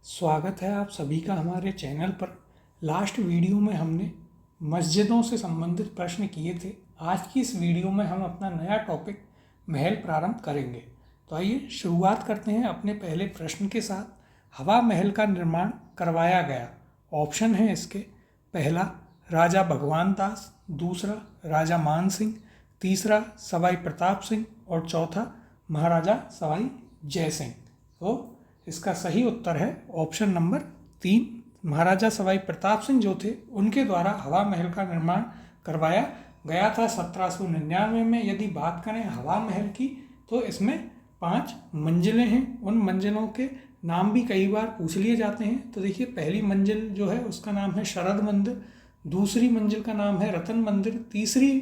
स्वागत है आप सभी का हमारे चैनल पर। लास्ट वीडियो में हमने मस्जिदों से संबंधित प्रश्न किए थे। आज की इस वीडियो में हम अपना नया टॉपिक महल प्रारंभ करेंगे। तो आइए शुरुआत करते हैं अपने पहले प्रश्न के साथ। हवा महल का निर्माण करवाया गया। ऑप्शन है इसके, पहला राजा भगवान दास, दूसरा राजा मान सिंह, तीसरा सवाई प्रताप सिंह और चौथा महाराजा सवाई जय सिंह। तो इसका सही उत्तर है ऑप्शन नंबर 3। महाराजा सवाई प्रताप सिंह जो थे उनके द्वारा हवा महल का निर्माण करवाया गया था 1799 में। यदि बात करें हवा महल की तो इसमें 5 मंजिलें हैं। उन मंजिलों के नाम भी कई बार पूछ लिए जाते हैं। तो देखिए, पहली मंजिल जो है उसका नाम है शरद मंदिर, दूसरी मंजिल का नाम है रतन मंदिर, तीसरी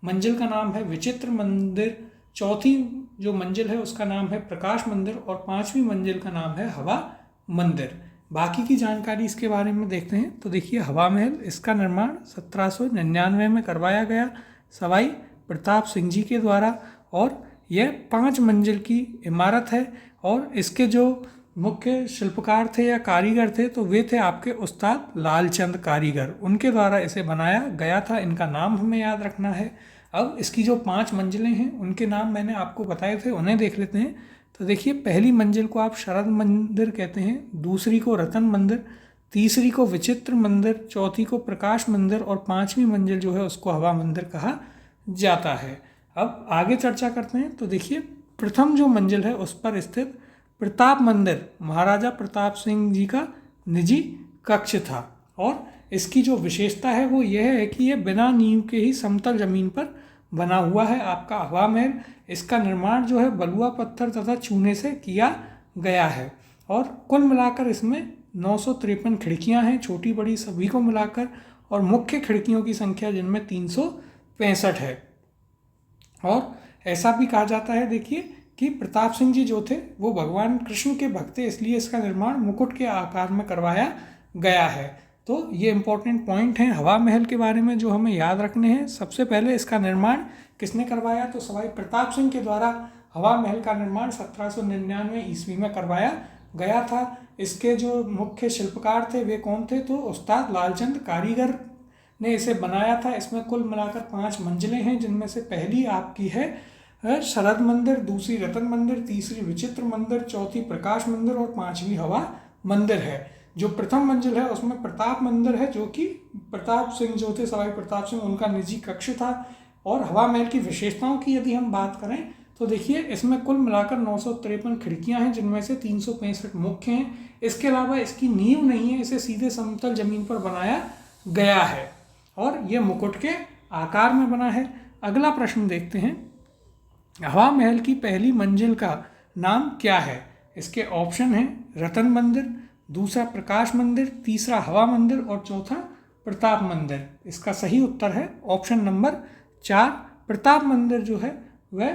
मंजिल का नाम है विचित्र मंदिर, चौथी जो मंजिल है उसका नाम है प्रकाश मंदिर और पांचवी मंजिल का नाम है हवा मंदिर। बाकी की जानकारी इसके बारे में देखते हैं। तो देखिए, हवा महल इसका निर्माण 1799 में करवाया गया सवाई प्रताप सिंह जी के द्वारा और यह 5 मंजिल की इमारत है। और इसके जो मुख्य शिल्पकार थे या कारीगर थे तो वे थे आपके उस्ताद लालचंद कारीगर, उनके द्वारा इसे बनाया गया था। इनका नाम हमें याद रखना है। अब इसकी जो 5 मंजिलें हैं उनके नाम मैंने आपको बताए थे, उन्हें देख लेते हैं। तो देखिए, पहली मंजिल को आप शरद मंदिर कहते हैं, दूसरी को रतन मंदिर, तीसरी को विचित्र मंदिर, चौथी को प्रकाश मंदिर और पांचवी मंजिल जो है उसको हवा मंदिर कहा जाता है। अब आगे चर्चा करते हैं। तो देखिए, प्रथम जो मंजिल है उस पर स्थित प्रताप मंदिर महाराजा प्रताप सिंह जी का निजी कक्ष था और इसकी जो विशेषता है वो यह है कि यह बिना नींव के ही समतल जमीन पर बना हुआ है आपका हवा महल। इसका निर्माण जो है बलुआ पत्थर तथा चूने से किया गया है और कुल मिलाकर इसमें 953 खिड़कियां हैं, छोटी बड़ी सभी को मिलाकर, और मुख्य खिड़कियों की संख्या जिनमें 365 है। और ऐसा भी कहा जाता है देखिए कि प्रताप सिंह जी जो थे वो भगवान कृष्ण के भक्त थे, इसलिए इसका निर्माण मुकुट के आकार में करवाया गया है। तो ये इंपॉर्टेंट पॉइंट हैं हवा महल के बारे में जो हमें याद रखने हैं। सबसे पहले इसका निर्माण किसने करवाया? तो सवाई प्रताप सिंह के द्वारा हवा महल का निर्माण 1799 ईस्वी में करवाया गया था। इसके जो मुख्य शिल्पकार थे वे कौन थे? तो उस्ताद लालचंद कारीगर ने इसे बनाया था। इसमें कुल मिलाकर 5 मंजिलें हैं, जिनमें से पहली आपकी है शरद मंदिर, दूसरी रतन मंदिर, तीसरी विचित्र मंदिर, चौथी प्रकाश मंदिर और पांचवी हवा मंदिर है। जो प्रथम मंजिल है उसमें प्रताप मंदिर है, जो कि प्रताप सिंह जो थे सवाई प्रताप सिंह उनका निजी कक्ष था। और हवा महल की विशेषताओं की यदि हम बात करें तो देखिए, इसमें कुल मिलाकर 953 खिड़कियां हैं, जिनमें से 365 मुख्य हैं। इसके अलावा इसकी नींव नहीं है, इसे सीधे समतल जमीन पर बनाया गया है और यह मुकुट के आकार में बना है। अगला प्रश्न देखते हैं, हवा महल की पहली मंजिल का नाम क्या है? इसके ऑप्शन हैं रतन मंदिर, दूसरा प्रकाश मंदिर, तीसरा हवा मंदिर और चौथा प्रताप मंदिर। इसका सही उत्तर है ऑप्शन नंबर 4। प्रताप मंदिर जो है वह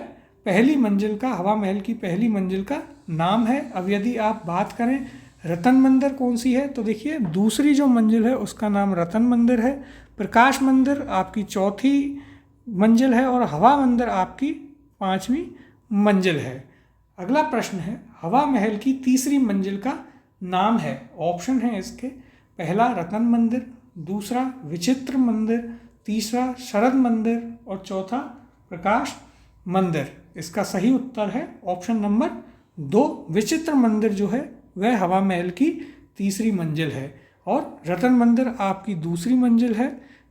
पहली मंजिल का, हवा महल की पहली मंजिल का नाम है। अब यदि आप बात करें रतन मंदिर कौन सी है, तो देखिए दूसरी जो मंजिल है उसका नाम रतन मंदिर है, प्रकाश मंदिर आपकी चौथी मंजिल है और हवा मंदिर आपकी 5वीं मंजिल है। अगला प्रश्न है, हवा महल की तीसरी मंजिल का नाम है। ऑप्शन है इसके, पहला रतन मंदिर, दूसरा विचित्र मंदिर, तीसरा शरद मंदिर और चौथा प्रकाश मंदिर। इसका सही उत्तर है ऑप्शन नंबर 2। विचित्र मंदिर जो है वह हवा महल की तीसरी मंजिल है और रतन मंदिर आपकी दूसरी मंजिल है।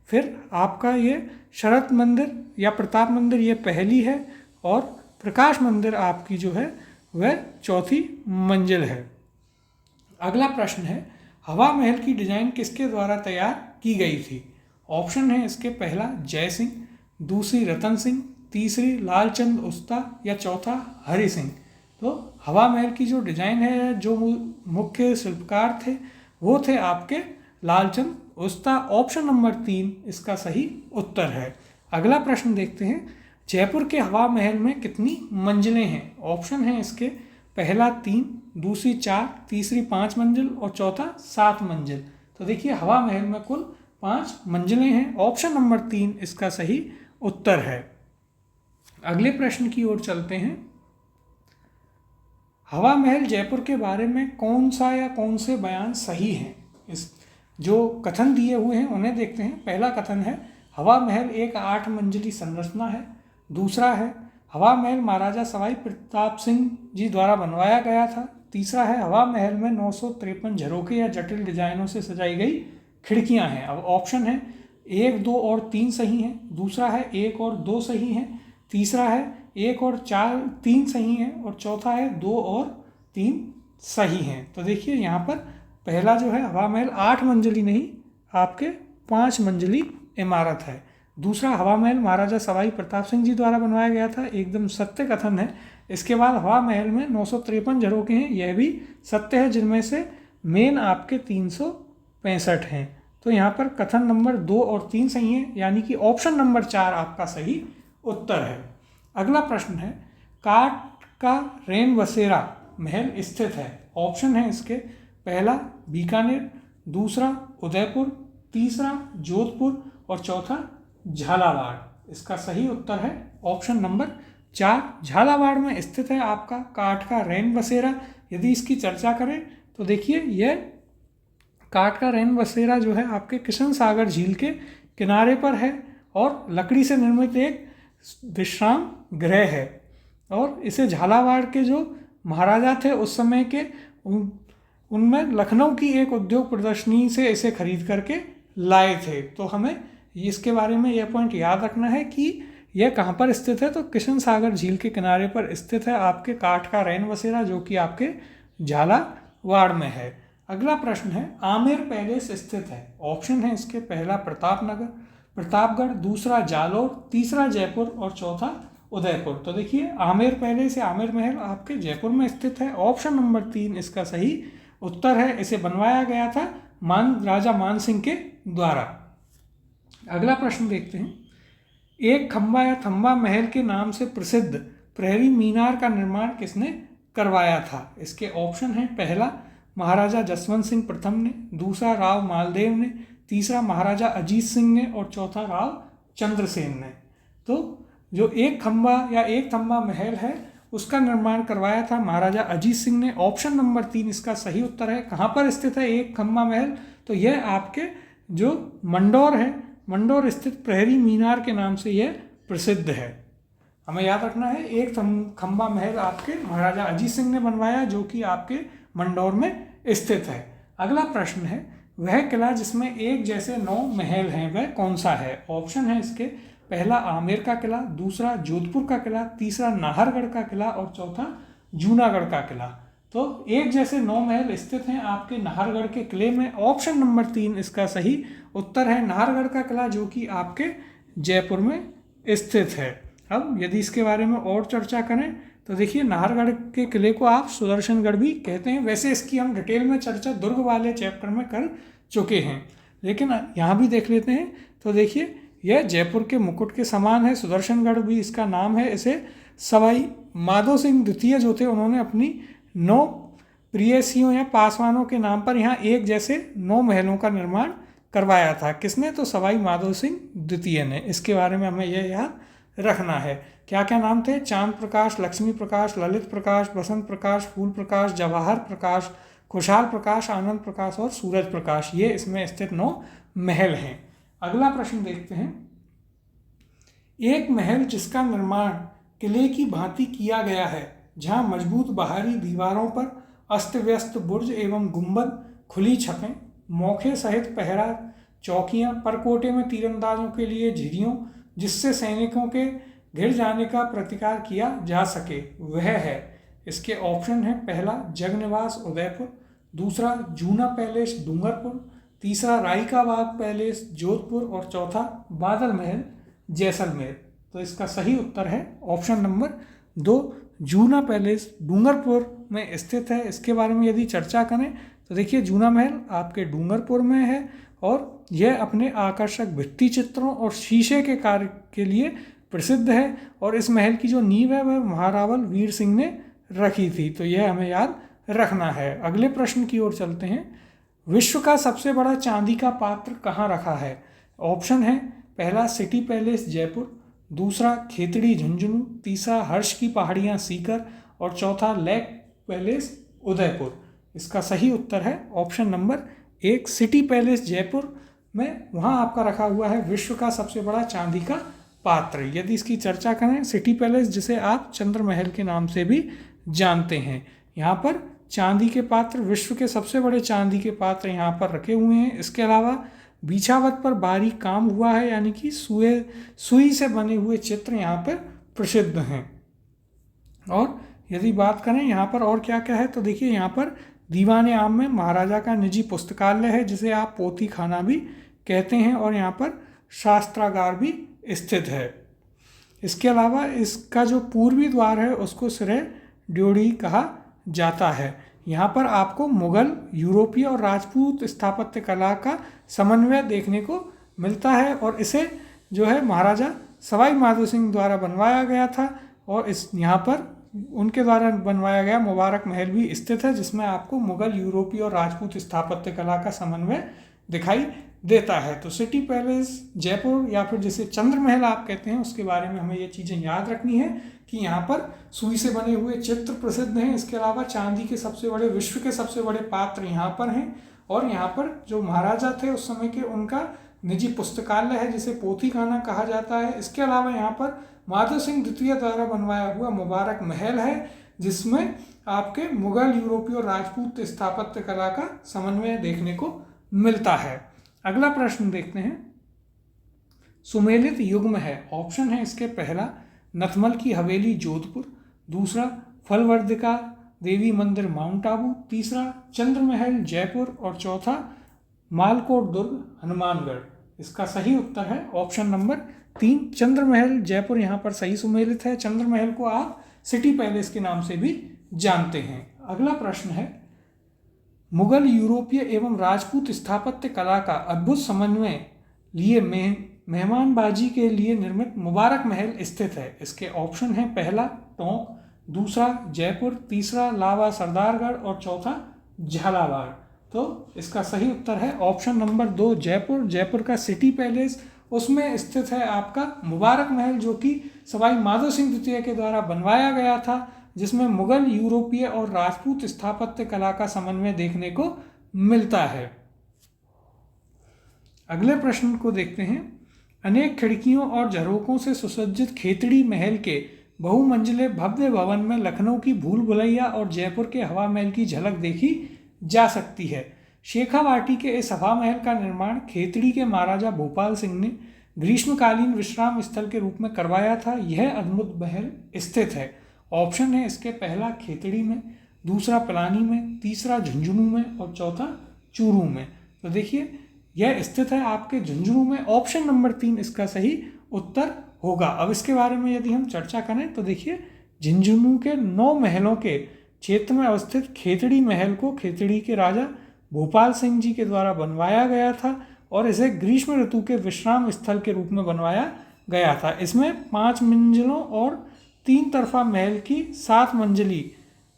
फिर आपका ये शरद मंदिर या प्रताप मंदिर ये पहली है और प्रकाश मंदिर आपकी जो है वह चौथी मंजिल है। अगला प्रश्न है, हवा महल की डिजाइन किसके द्वारा तैयार की गई थी? ऑप्शन है इसके, पहला जय सिंह, दूसरी रतन सिंह, तीसरी लालचंद उस्ता या चौथा हरि सिंह। तो हवा महल की जो डिजाइन है, जो मुख्य शिल्पकार थे वो थे आपके लालचंद उस्ता। ऑप्शन नंबर 3 इसका सही उत्तर है। अगला प्रश्न देखते हैं, जयपुर के हवा महल में कितनी मंजिलें हैं? ऑप्शन है इसके, पहला 3, दूसरी 4, तीसरी 5 मंजिल और चौथा 7 मंजिल। तो देखिए, हवा महल में कुल 5 मंजिलें हैं। ऑप्शन नंबर 3 इसका सही उत्तर है। अगले प्रश्न की ओर चलते हैं, हवा महल जयपुर के बारे में कौन सा या कौन से बयान सही हैं? इस जो कथन दिए हुए हैं उन्हें देखते हैं। पहला कथन है हवा महल एक 8 मंजिली संरचना है। दूसरा है हवा महल महाराजा सवाई प्रताप सिंह जी द्वारा बनवाया गया था। तीसरा है हवा महल में 953 झरोखे या जटिल डिजाइनों से सजाई गई खिड़कियां हैं। अब ऑप्शन है 1, 2 और 3 सही हैं। दूसरा है 1 और 2 सही हैं। तीसरा है 1 और 3 सही हैं। और चौथा है 2 और 3 सही हैं। तो देखिए यहाँ पर पहला जो है हवा महल 8 मंजिली नहीं, आपके 5 मंजिली इमारत है। दूसरा हवा महल महाराजा सवाई प्रताप सिंह जी द्वारा बनवाया गया था, एकदम सत्य कथन है। इसके बाद हवा महल में 953 झरोखे हैं, यह भी सत्य है, जिनमें से मेन आपके 365 हैं। तो यहाँ पर कथन नंबर 2 और 3 सही है, यानी कि ऑप्शन नंबर 4 आपका सही उत्तर है। अगला प्रश्न है काठ का रेन बसेरा महल स्थित है। ऑप्शन है इसके पहला बीकानेर, दूसरा उदयपुर, तीसरा जोधपुर और चौथा झालावाड़। इसका सही उत्तर है ऑप्शन नंबर 4, झालावाड़ में स्थित है आपका काठ का रेन बसेरा। यदि इसकी चर्चा करें तो देखिए यह काठ का रेन बसेरा जो है आपके किशन सागर झील के किनारे पर है और लकड़ी से निर्मित एक विश्राम गृह है। और इसे झालावाड़ के जो महाराजा थे उस समय के उनमें लखनऊ की एक उद्योग प्रदर्शनी से इसे खरीद करके लाए थे। तो हमें इसके बारे में यह पॉइंट याद रखना है कि यह कहाँ पर स्थित है। तो किशन सागर झील के किनारे पर स्थित है आपके काठ का रेन बसेरा, जो कि आपके झालावाड़ में है। अगला प्रश्न है आमेर पैलेस स्थित है। ऑप्शन है इसके पहला प्रतापगढ़, दूसरा जालौर, तीसरा जयपुर और चौथा उदयपुर। तो देखिए आमेर पैलेस या आमेर महल आपके जयपुर में स्थित है। ऑप्शन नंबर 3 इसका सही उत्तर है। इसे बनवाया गया था राजा मान सिंह के द्वारा। अगला प्रश्न देखते हैं एक खंबा या थंबा महल के नाम से प्रसिद्ध प्रहरी मीनार का निर्माण किसने करवाया था? इसके ऑप्शन हैं पहला महाराजा जसवंत सिंह प्रथम ने, दूसरा राव मालदेव ने, तीसरा महाराजा अजीत सिंह ने और चौथा राव चंद्रसेन ने। तो जो एक खंबा या एक थंबा महल है उसका निर्माण करवाया था महाराजा अजीत सिंह ने। ऑप्शन नंबर 3 इसका सही उत्तर है। कहाँ पर स्थित है एक खंबा महल? तो यह आपके जो मंडौर है, मंडौर स्थित प्रहरी मीनार के नाम से यह प्रसिद्ध है। हमें याद रखना है एक खंबा महल आपके महाराजा अजीत सिंह ने बनवाया, जो कि आपके मंडौर में स्थित है। अगला प्रश्न है वह किला जिसमें एक जैसे 9 महल हैं वह कौन सा है? ऑप्शन है इसके पहला आमेर का किला, दूसरा जोधपुर का किला, तीसरा नाहरगढ़ का किला और चौथा जूनागढ़ का किला। तो एक जैसे 9 महल स्थित हैं आपके नाहरगढ़ के किले में। ऑप्शन नंबर 3 इसका सही उत्तर है नाहरगढ़ का किला, जो कि आपके जयपुर में स्थित है। अब यदि इसके बारे में और चर्चा करें तो देखिए नाहरगढ़ के किले को आप सुदर्शनगढ़ भी कहते हैं। वैसे इसकी हम डिटेल में चर्चा दुर्ग वाले चैप्टर में कर चुके हैं, लेकिन यहाँ भी देख लेते हैं। तो देखिए यह जयपुर के मुकुट के समान है, सुदर्शनगढ़ भी इसका नाम है। इसे सवाई माधो सिंह द्वितीय जो थे उन्होंने अपनी 9 प्रियसियों या पासवानों के नाम पर यहाँ एक जैसे 9 महलों का निर्माण करवाया था। किसने? तो सवाई माधो सिंह द्वितीय ने। इसके बारे में हमें यह याद रखना है। क्या क्या नाम थे? चांद प्रकाश, लक्ष्मी प्रकाश, ललित प्रकाश, बसंत प्रकाश, फूल प्रकाश, जवाहर प्रकाश, खुशहाल प्रकाश, आनंद प्रकाश और सूरज प्रकाश। ये इसमें स्थित 9 महल हैं। अगला प्रश्न देखते हैं एक महल जिसका निर्माण किले की भांति किया गया है, जहां मजबूत बाहरी दीवारों पर अस्त व्यस्त बुर्ज एवं गुंबद, खुली छतें, मौके सहित पहरा चौकियां, परकोटे में तीरंदाजों के लिए झिरियों जिससे सैनिकों के घिर जाने का प्रतिकार किया जा सके, वह है। इसके ऑप्शन है पहला जगनिवास उदयपुर, दूसरा जूना पैलेस डूंगरपुर, तीसरा राई का बाग पैलेस जोधपुर और चौथा बादल महल जैसलमेर। तो इसका सही उत्तर है ऑप्शन नंबर 2 जूना पैलेस डूंगरपुर में स्थित है। इसके बारे में यदि चर्चा करें तो देखिए जूना महल आपके डूंगरपुर में है और यह अपने आकर्षक भित्ति चित्रों और शीशे के कार्य के लिए प्रसिद्ध है। और इस महल की जो नींव है वह महारावल वीर सिंह ने रखी थी। तो यह हमें याद रखना है। अगले प्रश्न की ओर चलते हैं विश्व का सबसे बड़ा चांदी का पात्र कहाँ रखा है? ऑप्शन है पहला सिटी पैलेस जयपुर, दूसरा खेतड़ी झुंझुनू, तीसरा हर्ष की पहाड़ियाँ सीकर और चौथा लेक पैलेस उदयपुर। इसका सही उत्तर है option number 1 city palace Jaipur में, वहाँ आपका रखा हुआ है विश्व का सबसे बड़ा चांदी का पात्र। यदि इसकी चर्चा करें, सिटी पैलेस जिसे आप चंद्र महल के नाम से भी जानते हैं, यहाँ पर चांदी के पात्र, विश्व के सबसे बड़े चांदी के पात्र यहाँ पर रखे हुए हैं। इसके अलावा बीछावत पर बारीक काम हुआ है, यानी कि सुई से बने हुए चित्र यहाँ पर प्रसिद्ध हैं। और यदि बात करें यहाँ पर और क्या क्या है, तो देखिए यहाँ पर दीवाने आम में महाराजा का निजी पुस्तकालय है, जिसे आप पोथी खाना भी कहते हैं, और यहाँ पर शास्त्रागार भी स्थित है। इसके अलावा इसका जो पूर्वी द्वार है उसको सिरे ड्योढ़ी कहा जाता है। यहाँ पर आपको मुगल, यूरोपीय और राजपूत स्थापत्य कला का समन्वय देखने को मिलता है, और इसे जो है महाराजा सवाई माधो सिंह द्वारा बनवाया गया था, और इस यहाँ पर उनके द्वारा बनवाया गया मुबारक महल भी स्थित है, जिसमें आपको मुगल, यूरोपीय और राजपूत स्थापत्य कला का समन्वय दिखाई देता है। तो सिटी पैलेस जयपुर या फिर जिसे चंद्र महल आप कहते हैं, उसके बारे में हमें ये चीज़ें याद रखनी है कि यहाँ पर सुई से बने हुए चित्र प्रसिद्ध हैं। इसके अलावा चांदी के सबसे बड़े, विश्व के सबसे बड़े पात्र यहाँ पर हैं, और यहाँ पर जो महाराजा थे उस समय के, उनका निजी पुस्तकालय है जिसे पोथी खाना कहा जाता है। इसके अलावा यहाँ पर माधो सिंह द्वितीय द्वारा बनवाया हुआ मुबारक महल है, जिसमें आपके मुगल, यूरोपीय और राजपूत स्थापत्य कला का समन्वय देखने को मिलता है। अगला प्रश्न देखते हैं। सुमेलित युग्म है, ऑप्शन है इसके पहला नथमल की हवेली जोधपुर, दूसरा फलवर्दिका देवी मंदिर माउंट आबू, तीसरा चंद्र महल जयपुर, और चौथा मालकोट दुर्ग हनुमानगढ़। इसका सही उत्तर है ऑप्शन नंबर 3 चंद्र महल जयपुर यहाँ पर सही सुमेलित है। चंद्र महल को आप सिटी पैलेस के नाम से भी जानते हैं। अगला प्रश्न है, मुगल, यूरोपीय एवं राजपूत स्थापत्य कला का अद्भुत समन्वय लिए मेहमानबाजी के लिए निर्मित मुबारक महल स्थित है। इसके ऑप्शन हैं, पहला टोंक, दूसरा जयपुर, तीसरा लावा सरदारगढ़, और चौथा झालावाड़। तो इसका सही उत्तर है ऑप्शन नंबर 2 जयपुर। जयपुर का सिटी पैलेस, उसमें स्थित है आपका मुबारक महल, जो कि सवाई माधो सिंह द्वितीय के द्वारा बनवाया गया था, जिसमें मुगल, यूरोपीय और राजपूत स्थापत्य कला का समन्वय देखने को मिलता है। अगले प्रश्न को देखते हैं। अनेक खिड़कियों और झरोकों से सुसज्जित खेतड़ी महल के बहुमंजिले भव्य भवन में लखनऊ की भूल भुलैया और जयपुर के हवा महल की झलक देखी जा सकती है। शेखावाटी के इस हवा महल का निर्माण खेतड़ी के महाराजा भोपाल सिंह ने ग्रीष्मकालीन विश्राम स्थल के रूप में करवाया था। यह अद्भुत महल स्थित है, ऑप्शन है इसके पहला खेतड़ी में, दूसरा पिलानी में, तीसरा झुंझुनू में, और चौथा चूरू में। तो देखिए यह स्थित है आपके झुंझुनू में, ऑप्शन नंबर 3 इसका सही उत्तर होगा। अब इसके बारे में यदि हम चर्चा करें तो देखिए झुंझुनू के 9 महलों के क्षेत्र में अवस्थित खेतड़ी महल को खेतड़ी के राजा भोपाल सिंह जी के द्वारा बनवाया गया था, और इसे ग्रीष्म ऋतु के विश्राम स्थल के रूप में बनवाया गया था। इसमें 5 मंजिलों और 3 तरफा महल की 7 मंजिली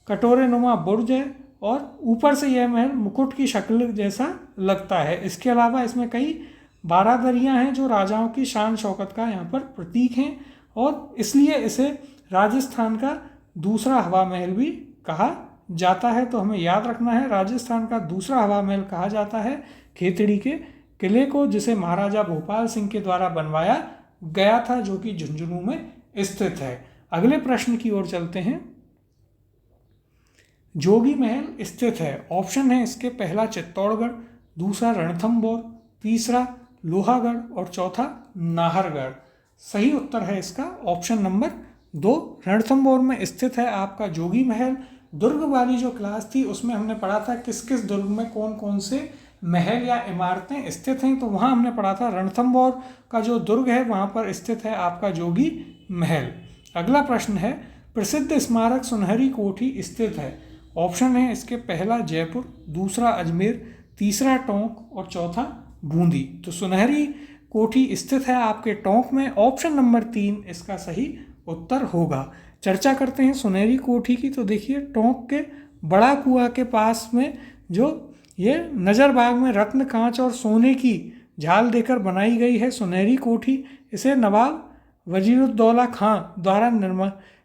कटोरे नुमा बुर्ज है, और ऊपर से यह महल मुकुट की शक्ल जैसा लगता है। इसके अलावा इसमें कई बारादरियाँ हैं जो राजाओं की शान शौकत का यहाँ पर प्रतीक हैं, और इसलिए इसे राजस्थान का दूसरा हवा महल भी कहा जाता है। तो हमें याद रखना है, राजस्थान का दूसरा हवा महल कहा जाता है खेतड़ी के किले को, जिसे महाराजा भोपाल सिंह के द्वारा बनवाया गया था, जो कि झुंझुनू में स्थित है। अगले प्रश्न की ओर चलते हैं। जोगी महल स्थित है, ऑप्शन है इसके पहला चित्तौड़गढ़, दूसरा रणथंभौर, तीसरा लोहागढ़, और चौथा नाहरगढ़। सही उत्तर है इसका ऑप्शन नंबर 2 रणथंभौर में स्थित है आपका जोगी महल। दुर्ग वाली जो क्लास थी उसमें हमने पढ़ा था किस किस दुर्ग में कौन कौन से महल या इमारतें स्थित हैं, तो वहाँ हमने पढ़ा था रणथंभौर का जो दुर्ग है वहाँ पर स्थित है आपका जोगी महल। अगला प्रश्न है, प्रसिद्ध स्मारक सुनहरी कोठी स्थित है, ऑप्शन है इसके पहला जयपुर, दूसरा अजमेर, तीसरा टोंक, और चौथा बूंदी। तो सुनहरी कोठी स्थित है आपके टोंक में, ऑप्शन नंबर 3 इसका सही उत्तर होगा। चर्चा करते हैं सुनहरी कोठी की। तो देखिए टोंक के बड़ा कुआं के पास में जो ये नज़र बाग में रत्न, कांच और सोने की झाल देकर बनाई गई है सुनहरी कोठी, इसे नवाब वजीरुद्दौला खां द्वारा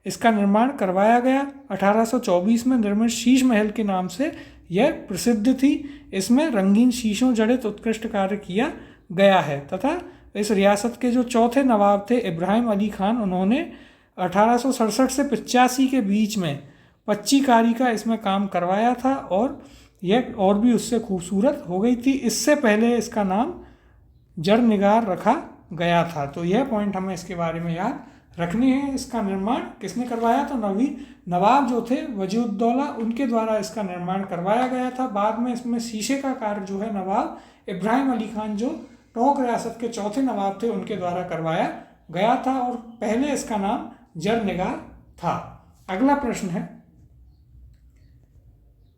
इसका निर्माण करवाया गया। 1824 में निर्मित शीश महल के नाम से यह प्रसिद्ध थी। इसमें रंगीन शीशों जड़ित उत्कृष्ट कार्य किया गया है तथा इस रियासत के जो चौथे नवाब थे इब्राहिम अली खान, उन्होंने 1867 से 85 के बीच में पच्चीकारी का इसमें काम करवाया था और यह और भी उससे खूबसूरत हो गई थी। इससे पहले इसका नाम जरनिगार रखा गया था। तो यह पॉइंट हमें इसके बारे में याद रखने हैं। इसका निर्माण किसने करवाया? तो नवाब जो थे वजीउद्दौला, उनके द्वारा इसका निर्माण करवाया गया था। बाद में इसमें शीशे का कार्य जो है नवाब इब्राहिम अली खान, जो टोंक रियासत के चौथे नवाब थे, उनके द्वारा करवाया गया था और पहले इसका नाम जरनिगार था। अगला प्रश्न है,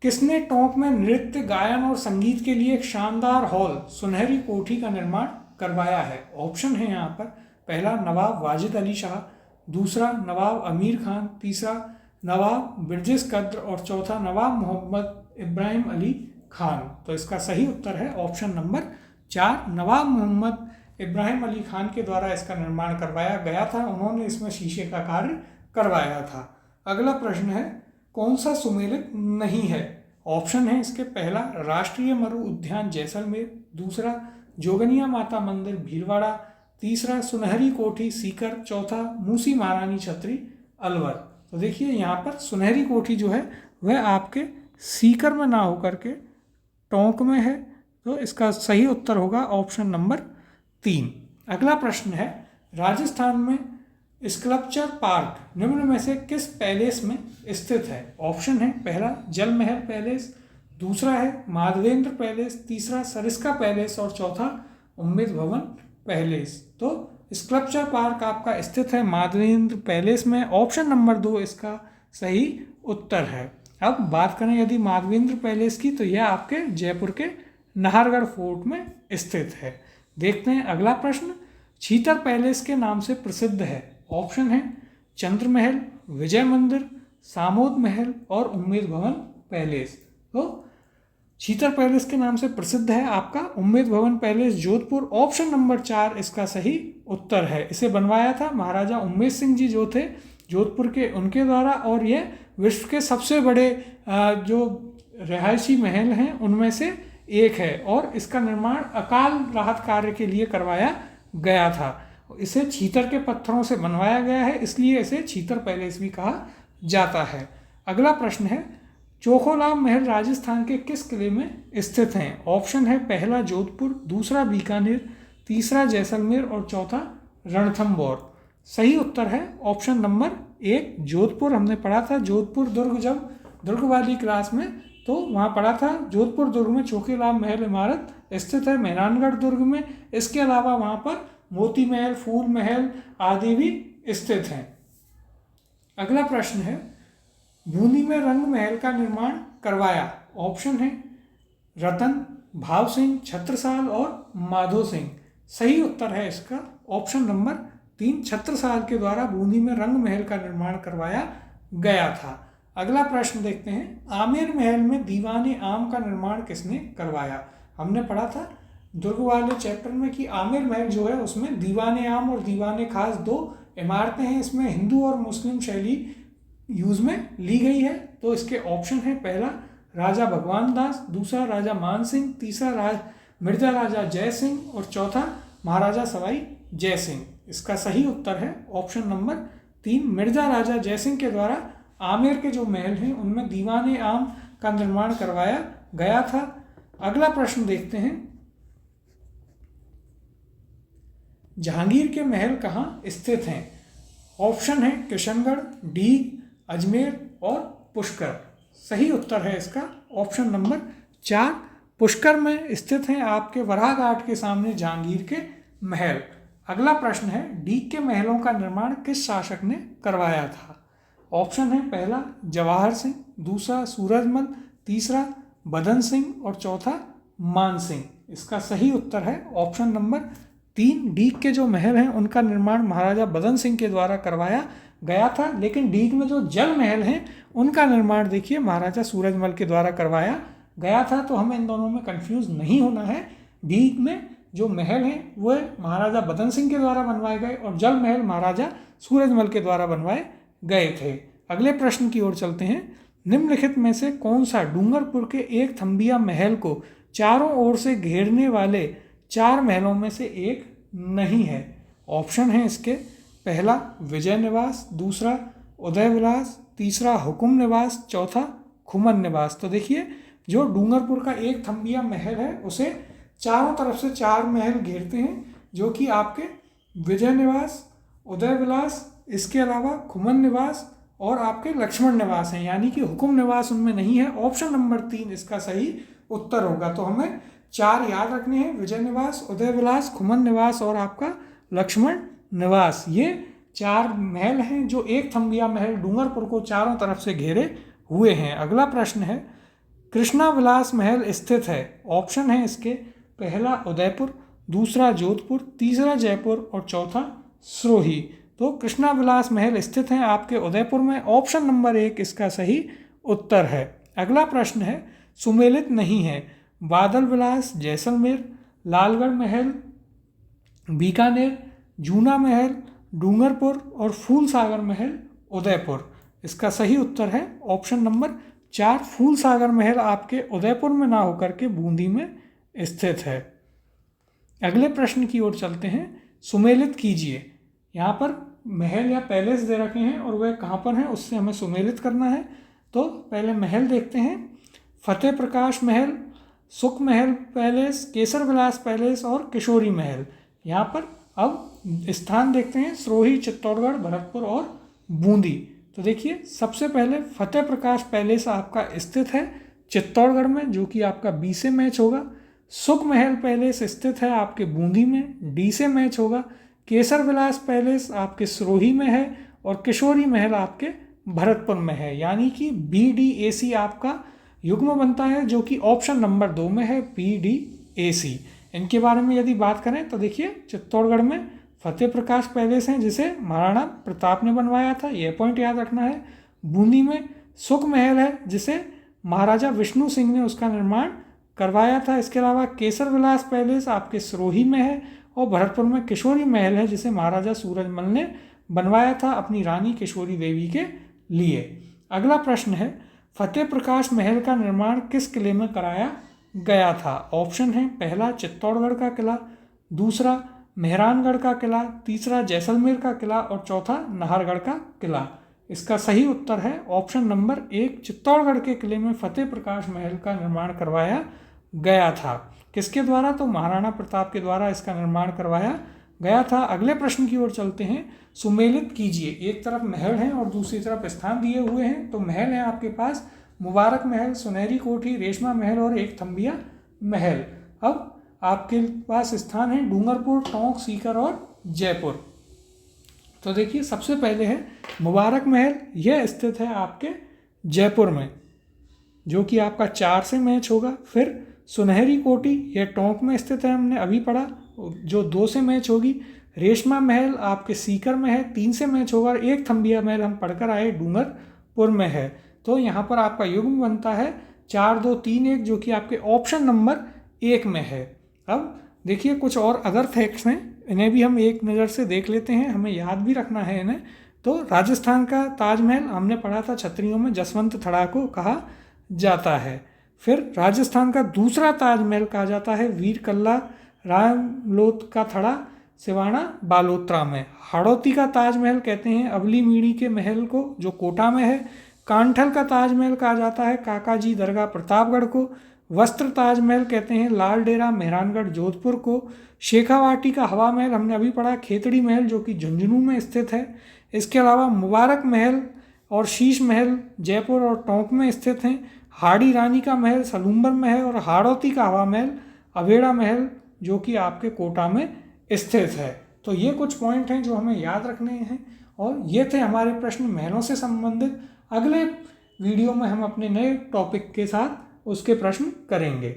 किसने टोंक में नृत्य, गायन और संगीत के लिए एक शानदार हॉल सुनहरी कोठी का निर्माण करवाया है? ऑप्शन है यहाँ पर, पहला नवाब वाजिद अली शाह, दूसरा नवाब अमीर खान, तीसरा नवाब बिरजिस कद्र और चौथा नवाब मोहम्मद इब्राहिम अली खान। तो इसका सही उत्तर है ऑप्शन नंबर 4, नवाब मोहम्मद इब्राहिम अली खान के द्वारा इसका निर्माण करवाया गया था। उन्होंने इसमें शीशे का कार्य करवाया था। अगला प्रश्न है, कौन सा सुमेलित नहीं है? ऑप्शन है इसके, पहला राष्ट्रीय मरु उद्यान जैसलमेर, दूसरा जोगनिया माता मंदिर भीलवाड़ा, तीसरा सुनहरी कोठी सीकर, चौथा मूसी महारानी छतरी अलवर। तो देखिए यहाँ पर सुनहरी कोठी जो है वह आपके सीकर में ना होकर के टोंक में है। तो इसका सही उत्तर होगा ऑप्शन नंबर 3। अगला प्रश्न है, राजस्थान में स्कल्पचर पार्क निम्न में से किस पैलेस में स्थित है? ऑप्शन है, पहला जल महल पैलेस, दूसरा है माधवेंद्र पैलेस, तीसरा सरिस्का पैलेस और चौथा उम्मेद भवन पैलेस। तो स्कल्पचर पार्क आपका स्थित है माधवेंद्र पैलेस में। ऑप्शन नंबर 2 इसका सही उत्तर है। अब बात करें यदि माधवेंद्र पैलेस की, तो यह आपके जयपुर के नाहरगढ़ फोर्ट में स्थित है। देखते हैं अगला प्रश्न, छीतर पैलेस के नाम से प्रसिद्ध है? ऑप्शन है चंद्र महल, विजय मंदिर, सामोद महल और उम्मेद भवन पैलेस। तो छीतर पैलेस के नाम से प्रसिद्ध है आपका उम्मेद भवन पैलेस जोधपुर। ऑप्शन नंबर 4 इसका सही उत्तर है। इसे बनवाया था महाराजा उम्मेद सिंह जी जो थे जोधपुर के, उनके द्वारा, और यह विश्व के सबसे बड़े जो रिहायशी महल हैं उनमें से एक है और इसका निर्माण अकाल राहत कार्य के लिए करवाया गया था। इसे छीतर के पत्थरों से बनवाया गया है, इसलिए इसे छीतर पैलेस भी कहा जाता है। अगला प्रश्न है, चोखोलाम महल राजस्थान के किस किले में स्थित हैं? ऑप्शन है, पहला जोधपुर, दूसरा बीकानेर, तीसरा जैसलमेर और चौथा रणथंबोर। सही उत्तर है ऑप्शन नंबर 1 जोधपुर। हमने पढ़ा था जोधपुर दुर्ग, जब दुर्ग वाली क्लास में, तो वहाँ पढ़ा था जोधपुर दुर्ग में चोखोलाम महल इमारत स्थित है, मेहरानगढ़ दुर्ग में। इसके अलावा वहाँ पर मोती महल, फूल महल आदि भी स्थित हैं। अगला प्रश्न है, बूंदी में रंग महल का निर्माण करवाया? ऑप्शन है रतन, भाव सिंह, छत्रसाल और माधो सिंह। सही उत्तर है इसका ऑप्शन नंबर 3, छत्रसाल के द्वारा बूंदी में रंग महल का निर्माण करवाया गया था। अगला प्रश्न देखते हैं, आमेर महल में दीवाने आम का निर्माण किसने करवाया? हमने पढ़ा था दुर्ग वाले चैप्टर में कि आमेर महल जो है उसमें दीवाने आम और दीवाने खास 2 इमारतें हैं। इसमें हिंदू और मुस्लिम शैली यूज में ली गई है। तो इसके ऑप्शन है, पहला राजा भगवान दास, दूसरा राजा मान सिंह, तीसरा मिर्जा राजा जय सिंह और चौथा महाराजा सवाई जय सिंह। इसका सही उत्तर है ऑप्शन नंबर 3, मिर्जा राजा जय सिंह के द्वारा आमेर के जो महल हैं उनमें दीवाने आम का निर्माण करवाया गया था। अगला प्रश्न देखते हैं, जहांगीर के महल कहाँ स्थित हैं? ऑप्शन है किशनगढ़, डीग, अजमेर और पुष्कर। सही उत्तर है इसका ऑप्शन नंबर 4, पुष्कर में स्थित हैं आपके वराह घाट के सामने जहांगीर के महल। अगला प्रश्न है, डीग के महलों का निर्माण किस शासक ने करवाया था? ऑप्शन है, पहला जवाहर सिंह, दूसरा सूरजमल, तीसरा बदन सिंह और चौथा मान सिंह। इसका सही उत्तर है ऑप्शन नंबर 3, डीग के जो महल हैं उनका निर्माण महाराजा बदन सिंह के द्वारा करवाया गया था। लेकिन डीग में जो जल महल हैं उनका निर्माण देखिए महाराजा सूरजमल के द्वारा करवाया गया था। तो हमें इन दोनों में कंफ्यूज नहीं होना है। डीग में जो महल हैं वो महाराजा बदन सिंह के द्वारा बनवाए गए और जल महल महाराजा सूरजमल के द्वारा बनवाए गए थे। अगले प्रश्न की ओर चलते हैं। निम्नलिखित में से कौन सा डूंगरपुर के एक थंबिया महल को चारों ओर से घेरने वाले 4 महलों में से एक नहीं है? ऑप्शन है इसके, पहला विजय निवास, दूसरा उदय विलास, तीसरा हुकुम निवास, चौथा खुमन निवास। तो देखिए, जो डूंगरपुर का एक थंबिया महल है उसे चारों तरफ से 4 महल घेरते हैं, जो कि आपके विजय निवास, उदय विलास, इसके अलावा खुमन निवास और आपके लक्ष्मण निवास हैं, यानी कि हुकुम निवास उनमें नहीं है। ऑप्शन नंबर 3 इसका सही उत्तर होगा। तो हमें 4 याद रखने हैं, विजय निवास, उदय विलास, खुमन निवास और आपका लक्ष्मण निवास। ये 4 महल हैं जो एक थंबिया महल डूंगरपुर को चारों तरफ से घेरे हुए हैं। अगला प्रश्न है, कृष्णा विलास महल स्थित है? ऑप्शन है इसके, पहला उदयपुर, दूसरा जोधपुर, तीसरा जयपुर और चौथा सिरोही। तो कृष्णा विलास महल स्थित है आपके उदयपुर में। ऑप्शन नंबर 1 इसका सही उत्तर है। अगला प्रश्न है, सुमेलित नहीं है? बादल विलास जैसलमेर, लालगढ़ महल बीकानेर, जूना महल डूंगरपुर और फूलसागर महल उदयपुर। इसका सही उत्तर है ऑप्शन नंबर 4, फूलसागर महल आपके उदयपुर में ना होकर के बूंदी में स्थित है। अगले प्रश्न की ओर चलते हैं। सुमेलित कीजिए। यहाँ पर महल या पैलेस दे रखे हैं और वह कहाँ पर हैं उससे हमें सुमेलित करना है। तो पहले महल देखते हैं। फतेह प्रकाश महल, सुख महल पैलेस, केसर विलास पैलेस और किशोरी महल। यहाँ पर अब स्थान देखते हैं, सिरोही, चित्तौड़गढ़, भरतपुर और बूंदी। तो देखिए, सबसे पहले फतेह प्रकाश पैलेस आपका स्थित है चित्तौड़गढ़ में, जो कि आपका बी से मैच होगा। सुख महल पैलेस स्थित है आपके बूंदी में, डी से मैच होगा। केसर विलास पैलेस आपके सिरोही में है और किशोरी महल आपके भरतपुर में है, यानी कि BDAC आपका युग्म बनता है, जो कि ऑप्शन नंबर 2 में है, BDAC। इनके बारे में यदि बात करें तो देखिए, चित्तौड़गढ़ में फतेह प्रकाश पैलेस है जिसे महाराणा प्रताप ने बनवाया था, यह पॉइंट याद रखना है। बूंदी में सुख महल है जिसे महाराजा विष्णु सिंह ने उसका निर्माण करवाया था। इसके अलावा केसर विलास पैलेस आपके सिरोही में है और भरतपुर में किशोरी महल है जिसे महाराजा सूरजमल ने बनवाया था अपनी रानी किशोरी देवी के लिए। अगला प्रश्न है, फतेह प्रकाश महल का निर्माण किस किले में कराया गया था? ऑप्शन है, पहला चित्तौड़गढ़ का किला, दूसरा मेहरानगढ़ का किला, तीसरा जैसलमेर का किला और चौथा नाहरगढ़ का किला। इसका सही उत्तर है ऑप्शन नंबर 1, चित्तौड़गढ़ के किले में फतेह प्रकाश महल का निर्माण करवाया गया था। किसके द्वारा? तो महाराणा प्रताप के द्वारा इसका निर्माण करवाया गया था। अगले प्रश्न की ओर चलते हैं। सुमेलित कीजिए। एक तरफ महल है और दूसरी तरफ स्थान दिए हुए हैं। तो महल है आपके पास मुबारक महल, सुनहरी कोठी, रेशमा महल और एक थंबिया महल। अब आपके पास स्थान है डूंगरपुर, टोंक, सीकर और जयपुर। तो देखिए, सबसे पहले है मुबारक महल, यह स्थित है आपके जयपुर में, जो कि आपका 4 से मैच होगा। फिर सुनहरी कोठी, यह टोंक में स्थित है, हमने अभी पढ़ा, जो 2 से मैच होगी। रेशमा महल आपके सीकर में है, 3 से मैच होगा। और एक थंबिया महल हम पढ़कर आए डूंगरपुर में है। तो यहाँ पर आपका युग्म बनता है 4, 2, 3, 1, जो कि आपके ऑप्शन नंबर 1 में है। अब देखिए, कुछ और अदर फैक्ट्स हैं, इन्हें भी हम एक नज़र से देख लेते हैं, हमें याद भी रखना है इन्हें। तो राजस्थान का ताजमहल हमने पढ़ा था, क्षत्रियों में जसवंत थड़ा को कहा जाता है। फिर राजस्थान का दूसरा ताजमहल कहा जाता है वीर कल्ला रामलोथ का थड़ा, सिवाना बालोतरा में। हाड़ौती का ताजमहल कहते हैं अवली मीणी के महल को, जो कोटा में है। कांठल का ताजमहल कहा जाता है काकाजी दरगाह प्रतापगढ़ को। वस्त्र ताजमहल कहते हैं लाल डेरा मेहरानगढ़ जोधपुर को। शेखावाटी का हवा महल हमने अभी पढ़ा खेतड़ी महल, जो कि झुंझुनू में स्थित है। इसके अलावा मुबारक महल और शीश महल जयपुर और टोंक में स्थित हैं। हाड़ी रानी का महल सलूम्बर में है और हाड़ौती का हवा महल अवेड़ा महल, जो कि आपके कोटा में स्थित है। तो ये कुछ पॉइंट हैं जो हमें याद रखने हैं, और ये थे हमारे प्रश्न महलों से संबंधित। अगले वीडियो में हम अपने नए टॉपिक के साथ उसके प्रश्न करेंगे।